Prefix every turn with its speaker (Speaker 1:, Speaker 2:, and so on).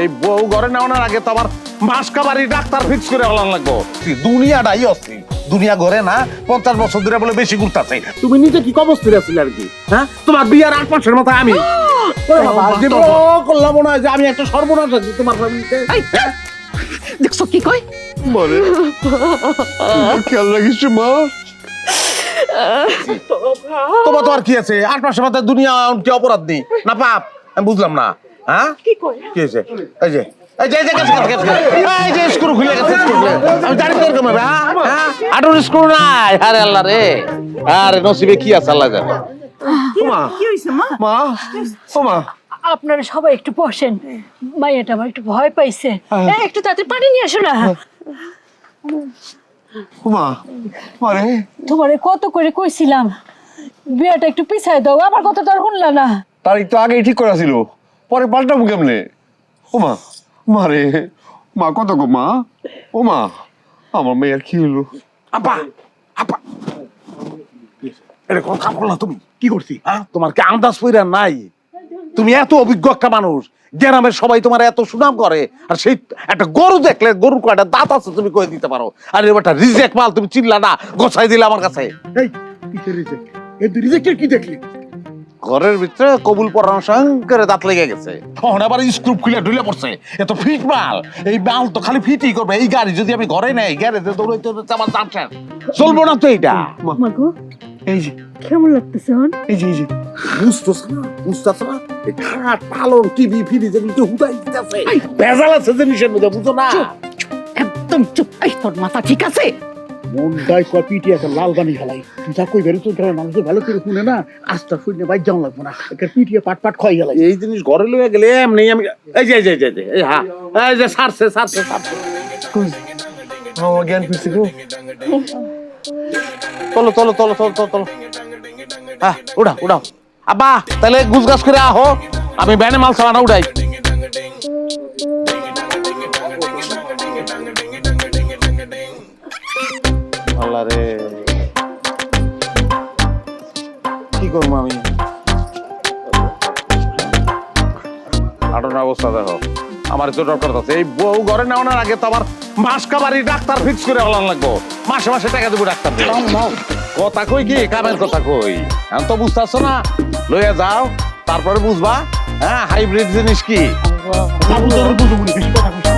Speaker 1: এই বউ ঘরে নেওয়ার আগে তো আমার মাসকা বাড়ি ডাক্তার ফিক্স করে হলাম লাগবো। দুনিয়াটাই অস্থির, দুনিয়া ঘরে না 50 বছর ধরে বলে বেশি ঘুরতাছে। তুমি নিজে কি অবস্থির আছিলে আর কি? হ্যাঁ, তোমার বিয়ার 8 মাসের মাথায় আমি করলাম মনে হয় যে আমি একটা সর্বনাশ আছি তোমার ফ্যামিলিতে।
Speaker 2: দেখছো কি কয়?
Speaker 3: মরে খেয়াল রাখিস মা।
Speaker 1: তোমার তো আর কি আছে, 8 মাসের মাথায় দুনিয়া কি অপরাধ নেই না পাপ? আমি বুঝলাম না। হ্যাঁ
Speaker 2: কি কয়?
Speaker 1: কি হয়েছে? এই যে এই যে এই যে এই যে স্ক্রু খুলে গেছে, স্ক্রু খুলে। আমি জানি তো এরকম হবে। হ্যাঁ আটুর স্ক্রু নাই। আরে আল্লাহ রে, আরে নসিবে কি আছে আল্লাহ জানে।
Speaker 2: কি হইছে মা?
Speaker 3: মা ও মা,
Speaker 4: আপনারা সবাই একটু বসেন, মাইয়াটা আমার একটু ভয় পাইছে। একটু তাড়াতাড়ি পানি নিয়ে আসো না।
Speaker 3: ও মা, মারে
Speaker 4: তোমারে কত করে কইছিলাম বিয়েটা একটু পিছাই দাও, আমার কথা তো আর শুনলা না।
Speaker 3: তারিখ তো আগেই ঠিক করা ছিল, পরে পাল্টাবো কেমনে? ও মা, মারে মা কত গো মা? ও মা, আমার মেয়ের কি হলো?
Speaker 1: আপা আপা, এটা কোন কাম করলা তুমি? কি করছি? হ্যাঁ, তোমার কি আন্দাজ পইরা নাই? তুমি এত অভিজ্ঞ একটা মানুষ, গ্রামের সবাই তোমার এত সুনাম করে, আর সেই একটা গরু দেখলে গরুর কয়টা দাঁত আছে তুমি কয়ে দিতে পারো, আর এবারটা রিজেক্ট মাল তুমি চিনলা না, গোছাই দিলে আমার কাছে।
Speaker 5: এই কিসের রিজেক্ট? এই রিজেক্টের কি দেখলি?
Speaker 1: ঘরের ভিতরে কবুল পরানো সঙ্গে দাঁত লেগে গেছে, তখন আবার স্ক্রু খুলে ঢুলে পড়ছে। এত ফিট মাল, এই মাল তো খালি ফিটই করবে। এই গাড়ি যদি আমি ঘরে নেই, গ্যারেজে দৌড়াইতে দৌড়াইতে আমার দাম শেষ, চলবো না তো এইটা।
Speaker 4: মাগো
Speaker 3: এই যে
Speaker 4: কেমন লাগতেছে?
Speaker 3: এই যে এই যে
Speaker 1: বুঝতেছ না, বুঝতেছ না? এই খাট পালন টিভি ফ্রিজ এগুলো হুদাই দিতেছে, ভেজাল আছে জিনিসের মধ্যে, বুঝো না?
Speaker 2: একদম চুপ। এই তোর মাথা ঠিক আছে?
Speaker 5: মনটাই কয় পিটি একটা লাল বানি খেলাই। তুই যা কই বেরো, তোর মানুষ ভালো করে শুনে না, আস্তা শুনে বাইর যাওয়া লাগবো না। একটা পিটিয়ে পাট পাট খাই গেলাই।
Speaker 1: এই জিনিস ঘরে লয়ে গেলে এমনি আমি এই যে এই যে এই যে এই হ্যাঁ এই যে সারছে সারছে সারছে।
Speaker 3: আমার জ্ঞান ফিরছে গো।
Speaker 1: চলো চলো চলো চলো চলো চলো, হ্যাঁ উড়াও উড়াও। আব্বা তাহলে গুছ গাছ করে আহো, আমি ব্যানে মাল সামানা উড়াই। আল্লাহ রে, কি করবো আমি? আটনের অবস্থা দেখো, আমার তো ডক্টর আছে। এই বউ ঘরে নেওয়ার আগে তো আমার মাসকা বাড়ি ডাক্তার ফিক্স করে হলাম লাগবো, মাসে মাসে টাকা দেবো ডাক্তার দিয়ে। কথা কই কি কামের কথা কই, এখন তো বুঝতেছো না। লইয়া যাও, তারপরে বুঝবা। হ্যাঁ হাইব্রিড জিনিস কি।
Speaker 5: বাবু তোর বুঝবো বেশি কথা কইস না।